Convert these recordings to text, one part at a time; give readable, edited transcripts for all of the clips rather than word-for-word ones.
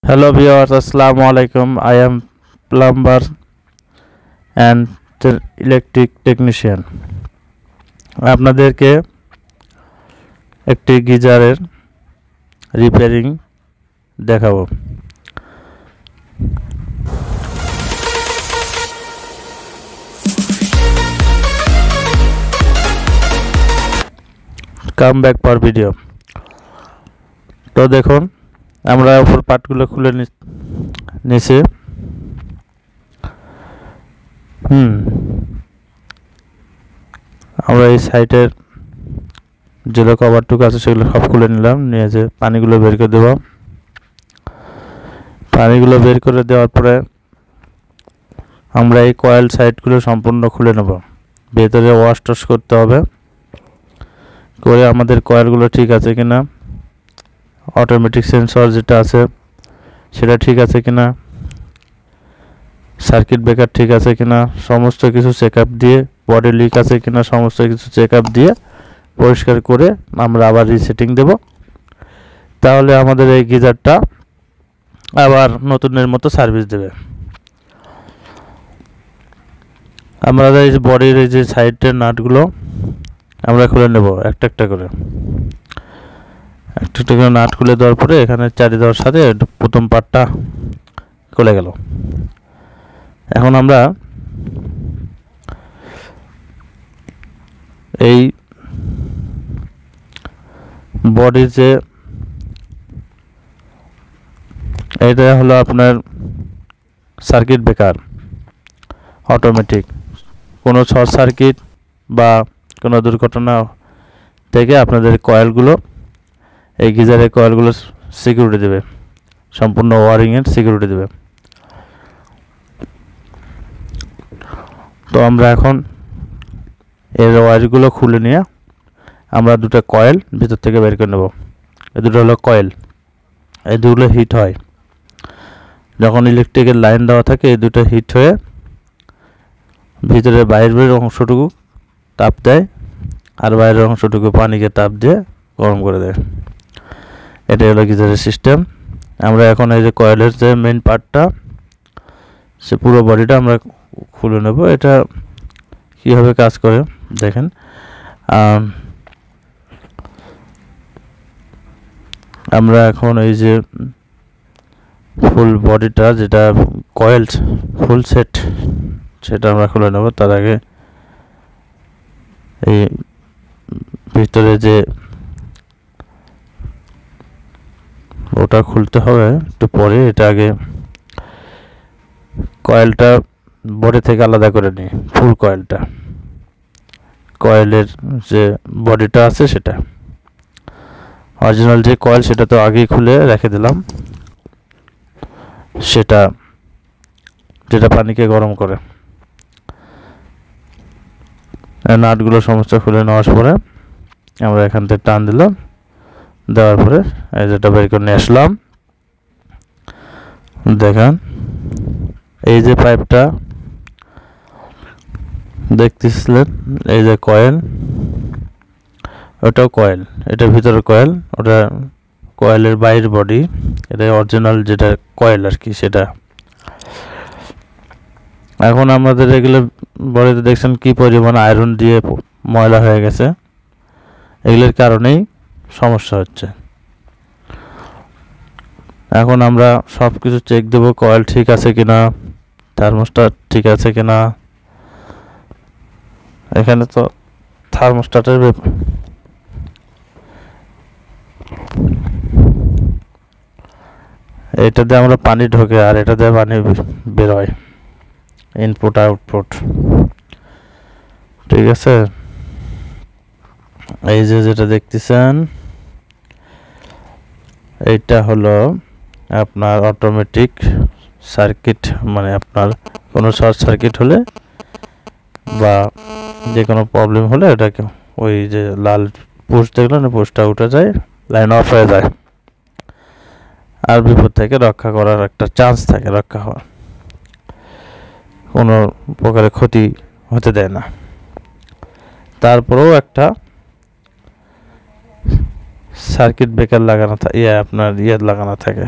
Hello viewers, Assalamu alaikum. I am plumber and electric technician. আপনাদেরকে একটি গিজারের repairing দেখাবো। Come back for video. তো দেখুন আমরা উপর পার্টগুলো খুলে নিচে আমরা এই সাইডের যেগুলো কভারটুকু আছে সেগুলো সব খুলে নিলাম, নিয়ে যে পানিগুলো বের করে দেব। পানিগুলো বের করে দেওয়ার পরে আমরা এই কয়েল সাইডগুলো সম্পূর্ণ খুলে নেব। ভেতরে ওয়াশ টস করতে হবে, করে আমাদের কয়েলগুলো ঠিক আছে কিনা, অটোমেটিক সেন্সর যেটা আছে সেটা ঠিক আছে কিনা, সার্কিট ব্রেকার ঠিক আছে কিনা, সমস্ত কিছু চেকআপ দিয়ে, বডি লিক আছে কিনা সমস্ত কিছু চেকআপ দিয়ে পরিষ্কার করে আমরা আবার রিসেটিং দেব। তাহলে আমাদের এই গিজারটা আবার নতুনের মতো সার্ভিস দেবে। আমরা এই বডির এই যে সাইডের নাটগুলো আমরা খুলে নেব একটা একটা করে। একটা করে নাট খুলে দেওয়ার পরে এখানে চারি দেওয়ার সাথে প্রথম পার্টটা খুলে গেল। এখন আমরা এই বডির যে এটা হলো আপনার সার্কিট ব্রেকার অটোমেটিক। কোনো শর্ট সার্কিট বা কোনো দুর্ঘটনা থেকে আপনাদের কয়েলগুলো, এই গিজারের কয়েলগুলো সিকিউরিটি দেবে, সম্পূর্ণ ওয়ারিংয়ের সিকিউরিটি দেবে। তো আমরা এখন এর ওয়ারগুলো খুলে নিয়ে আমরা দুটো কয়েল ভিতর থেকে বের করে নেব। এই দুটো হলো কয়েল, এই দুটো হিট হয় যখন ইলেকট্রিকের লাইন দেওয়া থাকে। এই দুটো হিট হয়ে ভিতরে বাইরের অংশটুকু তাপ দেয়, আর বাইরের অংশটুকু পানিকে তাপ দিয়ে গরম করে দেয়। এটা হলো গিজারের সিস্টেম। আমরা এখন এই যে কয়েলের যে মেইন পার্টটা, সে পুরো বডিটা আমরা খুলে নেব। এটা কীভাবে কাজ করে দেখেন। আমরা এখন এই যে ফুল বডিটা যেটা কয়েল ফুল সেট সেটা আমরা খুলে নেব। তার আগে এই ভিতরে যে ওটা খুলতে হবে একটু পরে। এটা আগে কয়েলটা বডি থেকে আলাদা করে নিই। ফুল কয়েলটা, কয়েলের যে বডিটা আছে সেটা অরিজিনাল যে কয়েল সেটা তো আগেই খুলে রেখে দিলাম, সেটা যেটা পানিকে গরম করে। নাটগুলো সমস্ত খুলে নেওয়ার পরে আমরা এখান থেকে টান দিলাম, দেওয়ার পরে এই যেটা বের করে নিয়ে আসলাম। দেখেন এই যে পাইপটা দেখতেছিলেন, এই যে কয়েল, ওটাও কয়েল, এটা ভিতরে কয়েল, ওটা কয়েলের বাইরের বডি। এটা অরিজিনাল যেটা কয়েল আর কি সেটা। এখন আমাদের এগুলো বডিতে দেখছেন কি পরিমাণ আয়রন দিয়ে ময়লা হয়ে গেছে, এগুলোর কারণেই সমস্যা হচ্ছে। এখন আমরা সব কিছু চেক দেব, কয়েল ঠিক আছে কিনা, থার্মোস্ট্যাট ঠিক আছে কিনা। এখানে তো থার্মোস্ট্যাটের এটাতে আমরা পানি ঢোকে আর এটাতে পানি বের হয়, ইনপুট আউটপুট। ঠিক আছে, এই যে যেটা দেখতেছেন এইটা হলো আপনার অটোমেটিক সার্কিট। মানে আপনার কোনো শর্ট সার্কিট হলে বা যে কোনো প্রবলেম হলে এটাকে ওই যে লাল পোস্ট দেখলেন, পোস্টটা উঠে যায়, লাইন অফ হয়ে যায়, আর বিপদ থেকে রক্ষা করার একটা চান্স থাকে, রক্ষা হওয়ার কোনো প্রকারের ক্ষতি হতে দেয় না। তারপরেও একটা সার্কিট ব্রেকার লাগানো থাকে, আপনার লাগানো থাকে।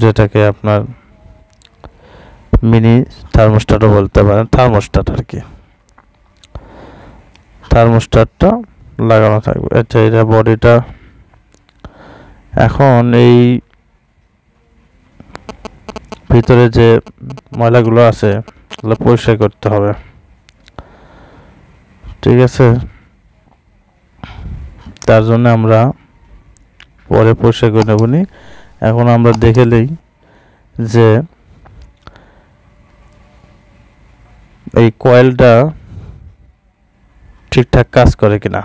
যেটাকে আপনার মিনি থার্মোস্ট্যাটও বলতে পারেন, থার্মোস্ট্যাট আর কি। থার্মোস্ট্যাটটা লাগানো থাকবে। আচ্ছা, এটা বডিটা। এখন এই ভিতরে যে ময়লাগুলো আছে এগুলো পরিষ্কার করতে হবে, ঠিক আছে? তার জন্য আমরা পরে পরিষ্কার করে নেব নি। এখন আমরা দেখে নেই যে এই কয়েলটা ঠিকঠাক কাজ করে কিনা।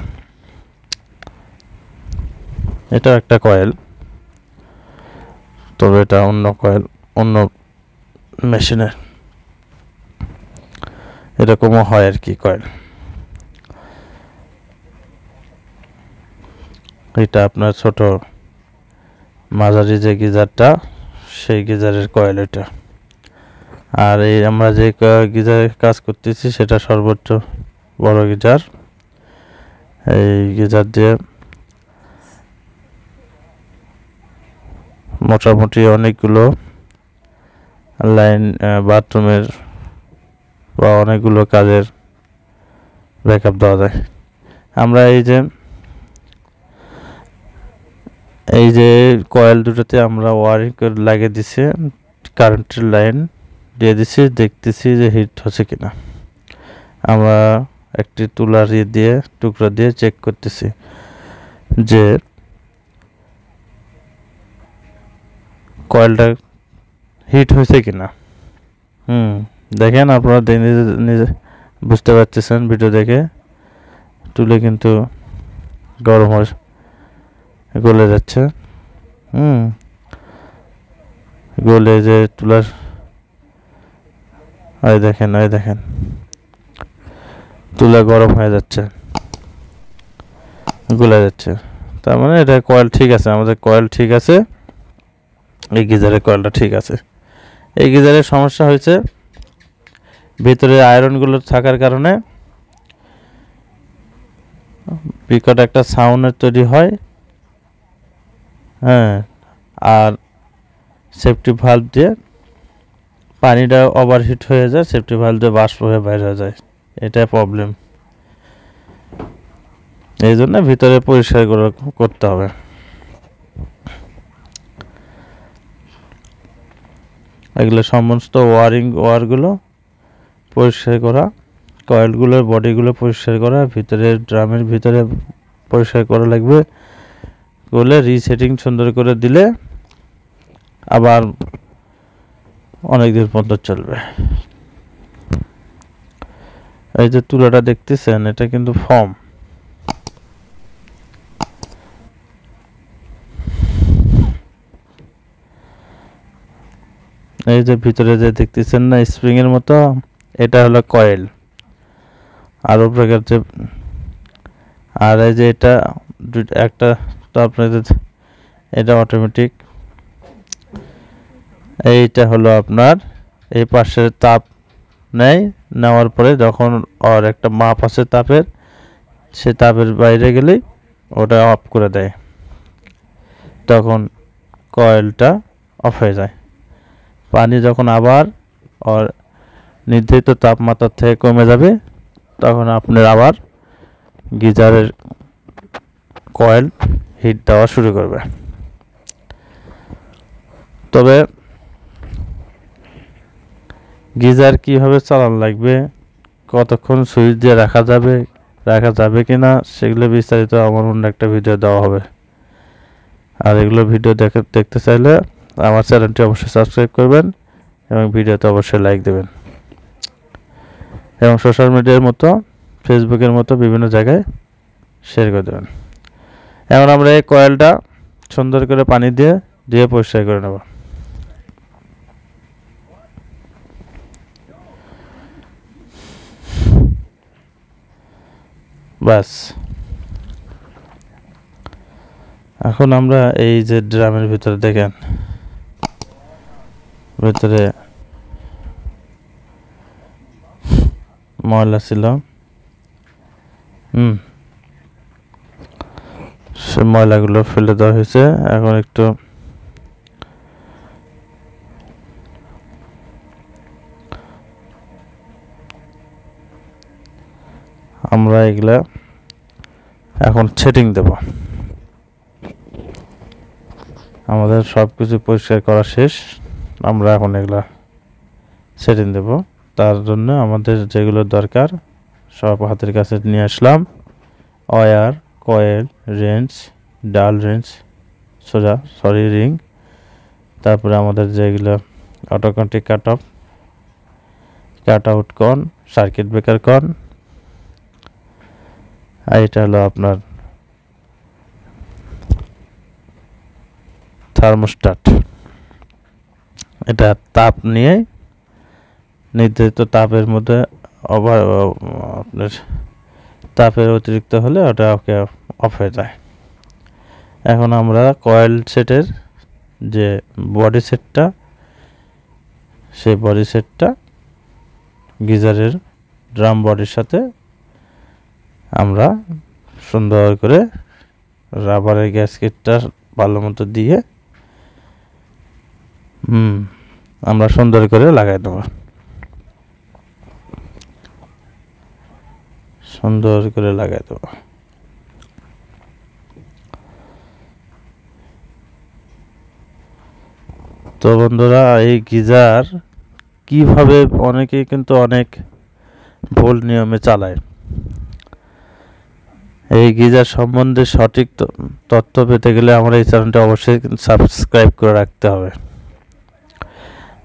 এটা একটা কয়েল, তবে এটা অন্য কয়েল, অন্য মেশিনের এরকমও হয় আর কি কয়েল। এটা আপনার ছোট মাঝারি যে গিজারটা, সেই গিজারের কয়েল এটা। আর এই আমরা যে গিজারে কাজ করতেছি সেটা সর্বোচ্চ বড় গিজার। এই গিজার দিয়ে মোটামুটি অনেকগুলো লাইন, বাথরুমের বা অনেকগুলো কাজের ব্যাকআপ দেওয়া যায়। আমরা এই যে কয়েল দুটোতে আমরা ওয়ারিং করে লাগিয়ে দিছি, কারেন্টের লাইন দিয়ে দিছি, দেখতেছি যে হিট হচ্ছে কিনা। আমরা একটি তুলার দিয়ে টুকরা দিয়ে চেক করতেছি যে কয়েলটা হিট হয়েছে কিনা। দেখেন, আপনারা নিজে বুঝতে পারতেছেন ভিডিও দেখে। তুলে কিন্তু গরম হয়ে গলে যাচ্ছে। গলে যে তুলার, এই দেখেন তুলা গরম হয়ে যাচ্ছে, গলে যাচ্ছে। তার মানে এটা কয়েল ঠিক আছে, আমাদের কয়েল ঠিক আছে, এই গিজারের কয়েলটা ঠিক আছে। এই গিজারের সমস্যা হয়েছে ভিতরে আয়রনগুলো থাকার কারণে বিকট একটা সাউন্ডের তৈরি হয়। আর সেফটি ভালভ দিয়ে পানিটা ওভারহিট হয়ে যায়, সেফটি ভালভ দিয়ে বাষ্প হয়ে বাইরে হয়ে যায়। এটা প্রবলেম। এই জন্য ভিতরে পরিষ্কার করতে হবে। এগুলো সমস্ত ওয়ারগুলো পরিষ্কার করা, কয়েলগুলোর বডিগুলো পরিষ্কার করা, ভিতরে ড্রামের ভিতরে পরিষ্কার করা লাগবে। করলে রিসেটিং সুন্দর করে দিলে আবার অনেক দিন পর্যন্ত চলবে। এই যে তুলাটা দেখতেছেন, এটা কিন্তু ফর্ম। এই যে ভিতরে যে দেখতেছেন না স্প্রিং এর মতো, এটা হলো কয়েল। আরো প্রকার যে, আর এই যে এটা একটা তো আপনাদের, এটা অটোমেটিক। এইটা হলো আপনার এই পাশের তাপ নেওয়ার পরে যখন আর একটা মাপ আছে তাপের, সে তাপের বাইরে গেলেই ওটা অফ করে দেয়, তখন কয়েলটা অফ হয়ে যায়। পানি যখন আবার আর নির্ধারিত তাপমাত্রা থেকে কমে যাবে, তখন আপনার আবার গিজারের কয়েল হিট দেওয়া শুরু করবে। তবে গিজার কিভাবে চালানো লাগবে, কতক্ষণ সুইচ দিয়ে রাখা যাবে কিনা, সেগুলো বিস্তারিত আমার অন্য একটা ভিডিও দেওয়া হবে। আর এগুলো ভিডিও দেখতে চাইলে আমার চ্যানেলটি অবশ্যই সাবস্ক্রাইব করবেন এবং ভিডিওতে অবশ্যই লাইক দেবেন, এবং সোশ্যাল মিডিয়ার মতো ফেসবুকের মতো বিভিন্ন জায়গায় শেয়ার করে দেবেন। এখন আমরা এই কয়েলটা সুন্দর করে পানি দিয়ে পরিষ্কার করে নেব। বাস, এখন আমরা এই যে ড্রামের ভিতরে দেখেন, ভিতরে ময়লা ছিল। সে ময়লাগুলো ফেলে দেওয়া হয়েছে। এখন একটু আমরা এগুলা এখন সেটিং দেব। আমাদের সবকিছু পরিষ্কার করা শেষ, আমরা এখন এগুলা সেটিং দেব। তার জন্য আমাদের যেগুলো দরকার সব হাতের কাছে নিয়ে আসলাম। ওয়্যার, কয়েল, রেঞ্জ, ডাল রেঞ্জ, রিং, তারপরে আমাদের যেগুলো অটোমেটিক কাট আউট কর্ন, সার্কিট ব্রেকার কর্ন, আর এটা হলো আপনার থার্মোস্ট্যাট। এটা তাপ নিয়ে নির্ধারিত তাপের মধ্যে আপনার তাপের অতিরিক্ত হলে ওটা ওকে অফ হয়ে যায়। এখন আমরা কয়েল সেটের যে বডি সেটটা, সেই বডি সেটটা গিজারের ড্রাম বডির সাথে আমরা সুন্দর করে রাবারের গ্যাসকেটটা ভালো মতো দিয়ে আমরা সুন্দর করে লাগাই দেব। সুন্দর করে লাগাই দেব। তো বন্ধুরা, এই গিজার কিভাবে অনেকেই কিন্তু অনেক ভুল নিয়মে চালায়। এই গিজার সম্বন্ধে সঠিক তথ্য পেতে গেলে আমার এই চ্যানেলটা অবশ্যই সাবস্ক্রাইব করে রাখতে হবে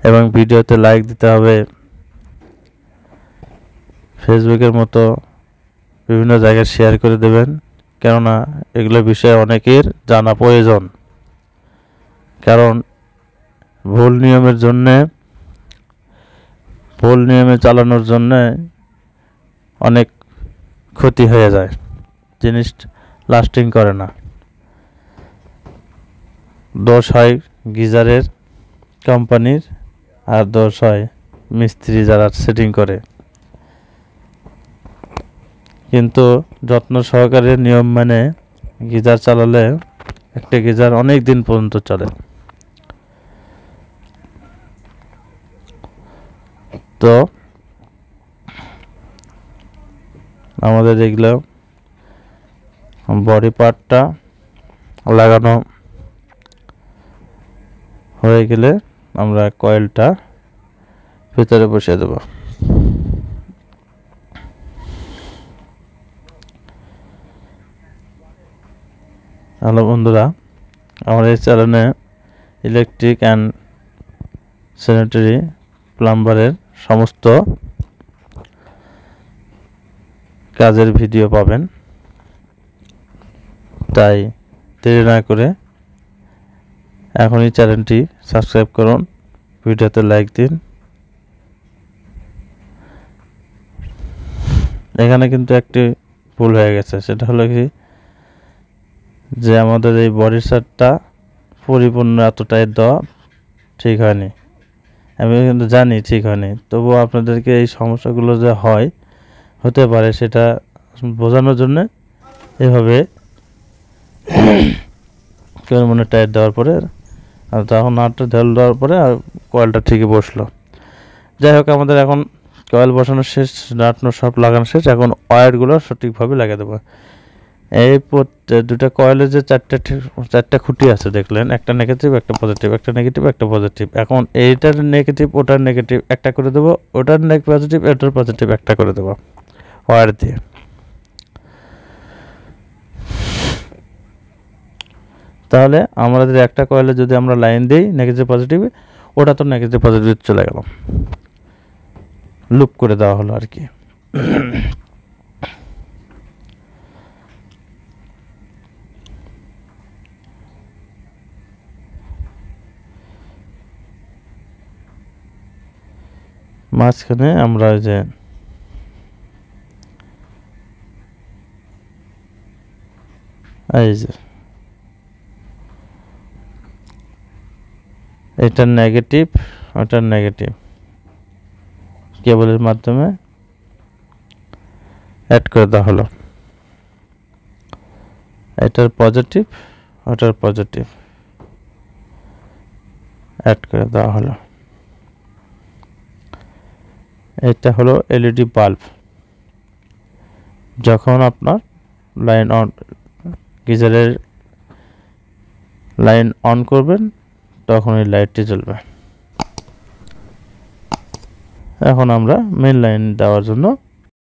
এবং ভিডিওতে লাইক দিতে হবে। ফেসবুকের মতো বিভিন্ন জায়গায় শেয়ার করে দেবেন, কেননা এগুলো বিষয়ে অনেকের জানা প্রয়োজন। কারণ ভুল নিয়মে চালানোর জন্যে অনেক ক্ষতি হয়ে যায়, জিনিস লাস্টিং করে না। দোষ হয় গিজারের কোম্পানির, আর দোষ হয় মিস্ত্রি যারা সেটিং করে। কিন্তু যত্ন সহকারে নিয়ম মানে গিজার চালালে একটা গিজার অনেক দিন পর্যন্ত চলে। তো আমাদের এগুলো বডি পার্টটা লাগানো হয়ে গেলে আমরা কয়েলটা ভিতরে বসিয়ে দেব। হ্যালো বন্ধুরা, আমার এই চ্যানেলে ইলেকট্রিক অ্যান্ড স্যানিটারি প্লাম্বারের সমস্ত কাজের ভিডিও পাবেন, তাই দেরি না করে এখনই চ্যানেলটি সাবস্ক্রাইব করুন, ভিডিওতে লাইক দিন। এখানে কিন্তু একটি ভুল হয়ে গেছে, সেটা হলো কি যে আমাদের এই বডি সেটটা পরিপূর্ণ এতটাই দেওয়া ঠিক হয়নি। আমি কিন্তু জানি ঠিক হয়নি, তবুও আপনাদেরকে এই সমস্যাগুলো যে হতে পারে সেটা বোঝানোর জন্য এভাবে মনে টাইট দেওয়ার পরে, আর তখন নাটটা দেওয়ার পরে আর কয়েলটা ঠিকই বসলো। যাই হোক, আমাদের এখন কয়েল বসানো শেষ, নাট সব লাগানো শেষ। এখন ওয়্যারগুলো সঠিকভাবে লাগিয়ে দেবো। এই দুটা কয়েলের যে চারটা খুঁটি আছে দেখলেন, একটা নেগেটিভ, একটা পজিটিভ, একটা নেগেটিভ, একটা পজিটিভ। এখন এইটার নেগেটিভ, ওটার নেগেটিভ একটা করে দেবো, ওটার পজিটিভ, এটার পজিটিভ একটা করে দেবো ওয়্যার দিয়ে। তাহলে আমাদের একটা কয়েলে যদি আমরা লাইন দিই নেগেটিভ পজিটিভে, ওটা তো নেগেটিভ পজিটিভ চলে গেল, লুপ করে দেওয়া হলো আর কি। মাঝখানে আমরা যে এই যে এটার নেগেটিভ, ওটার নেগেটিভ কেবলের মাধ্যমে অ্যাড করে দেওয়া হলো। এটার পজিটিভ, ওটার পজিটিভ অ্যাড করে দেওয়া হলো। এটা হলো এলইডি বাল্ব, যখন আপনার লাইন অন গিজারের লাইন অন করবেন তখন এই লাইটটি জ্বলবে। এখন আমরা মেইন লাইন দেওয়ার জন্য